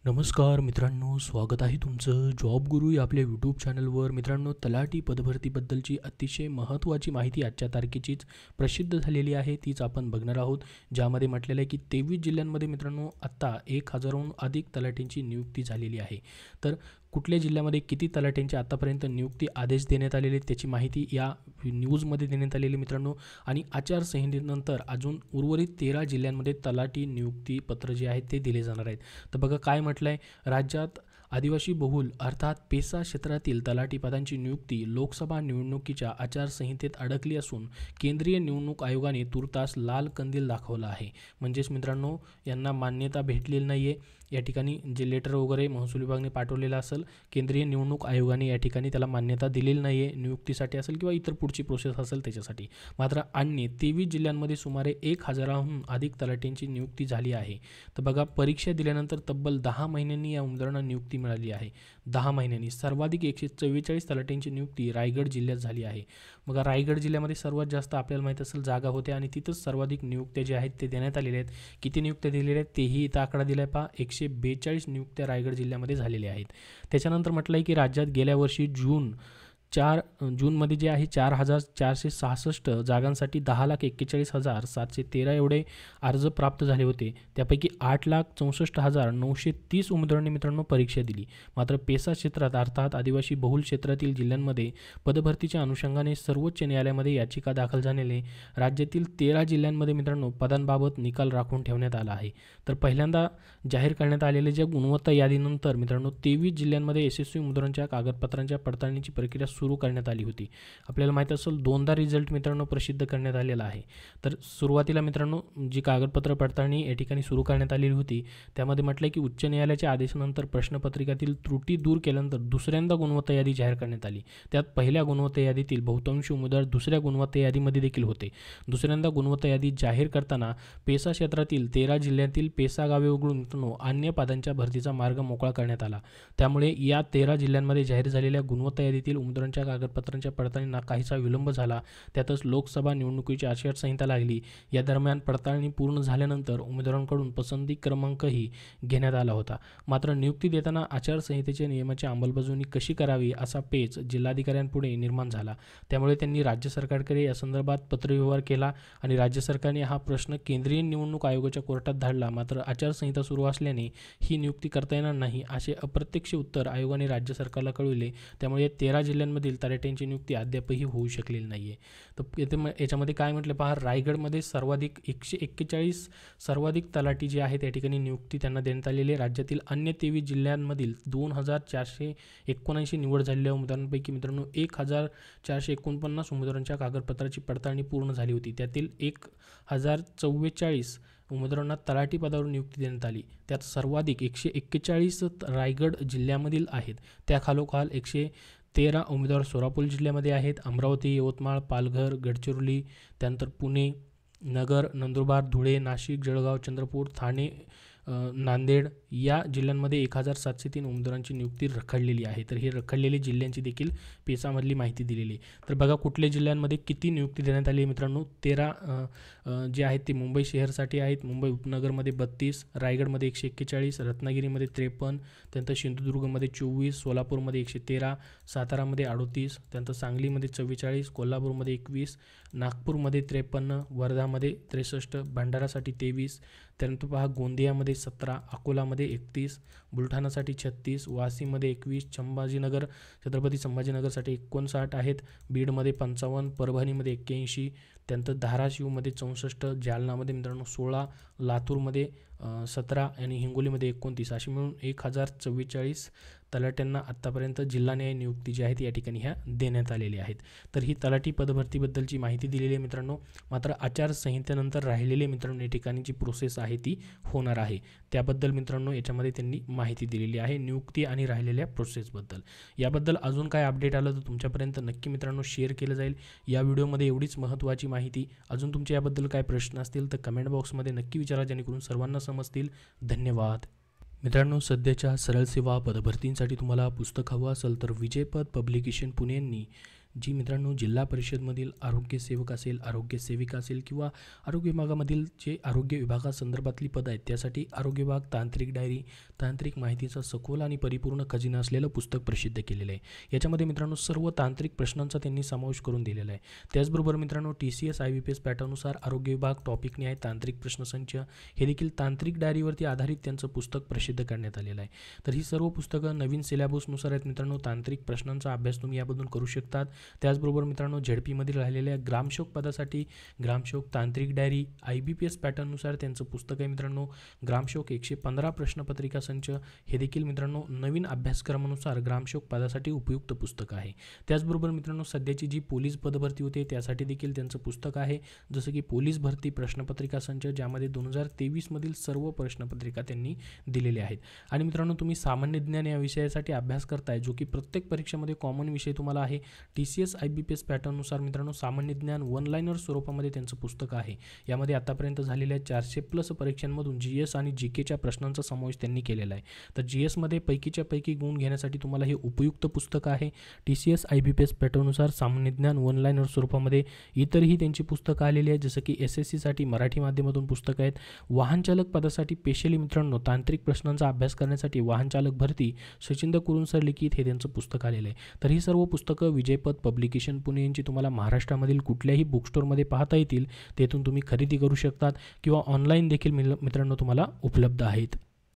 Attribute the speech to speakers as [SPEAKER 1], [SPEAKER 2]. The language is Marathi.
[SPEAKER 1] नमस्कार मित्रांनो, स्वागत आहे तुमचं जॉब गुरु या आपल्या यूट्यूब चॅनलवर. मित्रांनो, तलाठी पदभरतीबद्दलची अतिशय महत्त्वाची माहिती आजच्या तारखेचीच प्रसिद्ध झालेली आहे, तीच आपण बघणार आहोत. ज्यामध्ये म्हटलेलं आहे की 23 जिल्ह्यांमध्ये मित्रांनो आत्ता 1000हून अधिक तलाठींची नियुक्ती झालेली आहे. तर कुठल्या जिल्ह्यामध्ये किती तलाठ्यांची आतापर्यंत नियुक्ती आदेश देण्यात आलेले त्याची माहिती या न्यूजमध्ये देण्यात आलेली मित्रांनो. आणि आचारसंहितेनंतर अजून उर्वरित 13 जिल्ह्यांमध्ये तलाठी नियुक्ती पत्र जे आहेत ते दिले जाणार आहेत. तर बघा काय म्हटलं आहे, राज्यात आदिवासी बहुल अर्थात पेसा क्षेत्रातील तलाठी पदांची नियुक्ती लोकसभा निवडणुकीच्या आचारसंहितेत अडकली असून केंद्रीय निवडणूक आयोगाने तुर्तास लाल कंदील दाखवला आहे. म्हणजेच मित्रांनो यांना मान्यता भेटलेली नाही आहे. या ठिकाणी जे लेटर वगैरे महसूल विभागाने पाठवलेलं असेल, केंद्रीय निवडणूक आयोगाने या ठिकाणी त्याला मान्यता दिलेली नाही आहे, नियुक्तीसाठी असेल किंवा इतर पुढची प्रोसेस असेल त्याच्यासाठी. मात्र अन्य 23 जिल्ह्यांमध्ये सुमारे 1000हून अधिक तलाठींची नियुक्ती झाली आहे. तर बघा परीक्षा दिल्यानंतर तब्बल 10 महिन्यांनी या उमेदवारांना नियुक्ती मिळाली आहे. 10 महिन्यांनी सर्वाधिक 144 तलाठींची नियुक्ती रायगड जिल्ह्यात झाली आहे. बघा रायगड जिल्ह्यामध्ये सर्वात जास्त आपल्याला माहीत असेल जागा होत्या आणि तिथंच सर्वाधिक नियुक्त्या जे आहेत ते देण्यात आलेल्या आहेत. किती नियुक्त्या दिलेल्या आहेत तेही इथं आकडा दिला आहे पहा. 142 नियुक्त्या रायगड जिल्ह्यामध्ये झालेल्या आहेत. त्याच्यानंतर म्हटलं आहे की राज्यात गेल्या वर्षी जूनमध्ये जे आहे 4466 जागांसाठी 10,41,713 एवढे अर्ज प्राप्त झाले होते. त्यापैकी 8,64,930 उमेदवारांनी मित्रांनो परीक्षा दिली. मात्र पेसा क्षेत्रात अर्थात आदिवासी बहुल क्षेत्रातील जिल्ह्यांमध्ये पदभरतीच्या अनुषंगाने सर्वोच्च न्यायालयामध्ये याचिका दाखल झालेले राज्यातील 13 जिल्ह्यांमध्ये मित्रांनो पदांबाबत निकाल राखून ठेवण्यात आला आहे. तर पहिल्यांदा जाहीर करण्यात आलेल्या ज्या गुणवत्ता यादीनंतर मित्रांनो 23 जिल्ह्यांमध्ये यशस्वी उमेदवारांच्या कागदपत्रांच्या पडताळणीची प्रक्रिया सुरू करण्यात आली होती. आपल्याला माहीत असेल 2दा रिझल्ट मित्रांनो प्रसिद्ध करण्यात आलेला आहे. तर सुरुवातीला मित्रांनो जी कागदपत्र पडताळणी या ठिकाणी सुरू करण्यात आलेली होती त्यामध्ये म्हटलं की उच्च न्यायालयाच्या आदेशानंतर प्रश्नपत्रिकातील त्रुटी दूर केल्यानंतर दुसऱ्यांदा गुणवत्ता यादी जाहीर करण्यात आली. त्यात पहिल्या गुणवत्ता यादीतील बहुतांश उमेदवार दुसऱ्या गुणवत्ता यादीमध्ये देखील होते. दुसऱ्यांदा गुणवत्ता यादी जाहीर करताना पेसा क्षेत्रातील 13 जिल्ह्यातील पेसा गावे वगळून मित्रांनो अन्य पदांच्या भरतीचा मार्ग मोकळा करण्यात आला. त्यामुळे या 13 जिल्ह्यांमध्ये जाहीर झालेल्या गुणवत्ता यादीतील उमेदवारांच्या कागदपत्रांच्या पडताळणीला काहीसा विलंब झाला. त्यातच लोकसभा निवडणुकीची आचारसंहिता लागली. या दरम्यान पडताळणी पूर्ण झाल्यानंतर उमेदवारांकडून पसंती क्रमांकही घेण्यात आला होता. मात्र नियुक्ती देताना आचारसंहितेच्या नियमाची अंमलबजावणी कशी करावी असा पेच जिल्हाधिकाऱ्यांपुढे निर्माण झाला. त्यामुळे त्यांनी राज्य सरकारकडे या संदर्भात पत्रव्यवहार केला आणि राज्य सरकारने हा प्रश्न केंद्रीय निवडणूक आयोगाच्या कोर्टात धाडला. मात्र आचारसंहिता सुरू असल्याने ही नियुक्ती करता येणार नाही असे अप्रत्यक्ष उत्तर आयोगाने राज्य सरकारला कळविले. त्यामुळे 13 जिल्ह्यांमधील तलाठ्यांची नियुक्ती अद्यापही होऊ शकलेली नाही आहे. तर याच्यामध्ये काय म्हटलं पहा, रायगडमध्ये सर्वाधिक 141 सर्वाधिक तलाठी जे आहेत त्या ठिकाणी नियुक्ती त्यांना देण्यात आलेली आहे. राज्यातील अन्य 23 जिल्ह्यांमधील 2479 निवड झालेल्या उमेदवारांपैकी मित्रांनो 1449 उमेदवारांच्या कागदपत्राची पडताळणी पूर्ण झाली होती. त्यातील 1044 उमेदवारांना तलाठी पदावर नियुक्ती देण्यात आली. त्यात सर्वाधिक 141 रायगड जिल्ह्यामधील आहेत. त्याखालोखाल 113 उमेदवार सोलापूर जिल्ह्यामध्ये आहेत. अमरावती, यवतमाळ, पालघर, गडचिरोली, त्यानंतर पुणे, नगर, नंदुरबार, धुळे, नाशिक, जळगाव, चंद्रपूर, ठाणे, नांदेड या जिल्ह्यांमध्ये 1703 उमेदवारांची नियुक्ती रखडलेली आहे. तर ही रखडलेली जिल्ह्यांची देखील पेसामधली माहिती दिलेली आहे. तर बघा कुठल्या जिल्ह्यांमध्ये किती नियुक्ती देण्यात आली आहे मित्रांनो. 13 जे आहेत ते मुंबई शहरसाठी आहेत. मुंबई उपनगरमध्ये 32, रायगडमध्ये 141, रत्नागिरीमध्ये 53, त्यानंतर सिंधुदुर्गमध्ये 24, सोलापूरमध्ये 113, सातारामध्ये 38, त्यानंतर सांगलीमध्ये 44, कोल्हापूरमध्ये 21, नागपूरमध्ये 53, वर्धामध्ये 63, भंडारासाठी 23, त्यानंतर पहा गोंदियामध्ये 17, अकोलामध्ये 31, बुलढाणासाठी 36, वाशीमध्ये 21, छत्रपती संभाजीनगरसाठी 59 आहेत, बीडमध्ये 55, परभणीमध्ये 81, त्यानंतर धाराशिवमध्ये 64, जालनामध्ये मित्रांनो 16, लातूरमध्ये 17 आणि हिंगोलीमध्ये 29 अशी मिळून 1044 तलाट्यांना आत्तापर्यंत जिल्हा न्याय नियुक्ती जी आहे ती या ठिकाणी ह्या देण्यात आलेली आहेत. तर ही तलाठी पदभरतीबद्दलची माहिती दिलेली आहे मित्रांनो. मात्र आचारसंहितेनंतर राहिलेले मित्रांनो या ठिकाणी जी प्रोसेस आहे ती होणार आहे. त्याबद्दल मित्रांनो याच्यामध्ये त्यांनी माहिती दिलेली आहे नियुक्ती आणि राहिलेल्या प्रोसेसबद्दल. याबद्दल अजून काय अपडेट आलं तर तुमच्यापर्यंत नक्की मित्रांनो शेअर केलं जाईल. या व्हिडिओमध्ये एवढीच महत्त्वाची माहिती. अजून तुमच्या याबद्दल काय प्रश्न असतील तर कमेंट बॉक्समध्ये नक्की विचारा, जेणेकरून सर्वांना समजतील. धन्यवाद. मित्रांनो, सध्याच्या सरळ सेवा पदभरतींसाठी तुम्हाला पुस्तक हवं असेल तर विजयपथ पब्लिकेशन पुणे यांनी जी मित्रांनो जिल्हा परिषदमधील आरोग्य सेवक असेल, आरोग्य सेविका असेल किंवा आरोग्य विभागामधील जे आरोग्य विभागासंदर्भातली पदं आहेत त्यासाठी आरोग्य विभाग तांत्रिक डायरी, तांत्रिक माहितीचा सखोल आणि परिपूर्ण खजिना असलेलं पुस्तक प्रसिद्ध केलेलं आहे. याच्यामध्ये मित्रांनो सर्व तांत्रिक प्रश्नांचा त्यांनी समावेश करून दिलेला आहे. त्याचबरोबर मित्रांनो TCS IBPS पॅटर्ननुसार आरोग्य विभाग टॉपिकने आहे तांत्रिक प्रश्नसंच हे देखील तांत्रिक डायरीवरती आधारित त्यांचं पुस्तक प्रसिद्ध करण्यात आलेलं आहे. तर ही सर्व पुस्तकं नवीन सिलेबसनुसार आहेत मित्रांनो. तांत्रिक प्रश्नांचा अभ्यास तुम्ही यामधून करू शकतात. त्याचबरोबर मित्रांनो झेडपीमधील राहिलेल्या ग्रामसेवक पदासाठी ग्रामसेवक तांत्रिक डायरी IBPS पॅटर्ननुसार त्यांचं पुस्तक आहे मित्रांनो. ग्रामसेवक 115 प्रश्नपत्रिका संच हे देखील मित्रांनो नवीन अभ्यासक्रमानुसार ग्रामसेवक पदासाठी उपयुक्त पुस्तक आहे. त्याचबरोबर मित्रांनो सध्याची जी पोलीस पदभरती होते त्यासाठी देखील त्यांचं पुस्तक आहे, जसं की पोलीस भरती प्रश्नपत्रिका संच, ज्यामध्ये 2023 मधील सर्व प्रश्नपत्रिका त्यांनी दिलेल्या आहेत. आणि मित्रांनो तुम्ही सामान्य ज्ञान या विषयासाठी अभ्यास करताय, जो की प्रत्येक परीक्षेमध्ये कॉमन विषय तुम्हाला आहे. TCS IBPS पॅटर्ननुसार मित्रांनो सामान्य ज्ञान वन लाइनर स्वरूपामध्ये त्यांचं पुस्तक आहे. यामध्ये आतापर्यंत झालेल्या 400+ परीक्षांमधून GS आणि GKच्या प्रश्नांचा समावेश त्यांनी केलेला आहे. तर GSमध्ये पैकीच्या पैकी गुण घेण्यासाठी तुम्हाला हे उपयुक्त पुस्तक आहे. TCS IBPS पॅटर्ननुसार सामान्य ज्ञान वन लाइनर स्वरूपामध्ये इतरही त्यांची पुस्तकं आलेली आहेत, जसं की SSCसाठी मराठी माध्यमातून पुस्तकं आहेत. वाहनचालक पदासाठी स्पेशली मित्रांनो तांत्रिक प्रश्नांचा अभ्यास करण्यासाठी वाहनचालक भरती सचिंद्र कुरुंसर लिखित हे त्यांचं पुस्तक आलेलं आहे. तर ही सर्व पुस्तकं विजयपथ पब्लिकेशन पुणे यांची तुम्हाला महाराष्ट्रामधील कुठल्याही बुक स्टोअरमध्ये पाहता येतील. तेथून तुम्ही खरेदी करू शकतात किंवा ऑनलाईन देखील मित्रांनो तुम्हाला उपलब्ध आहेत.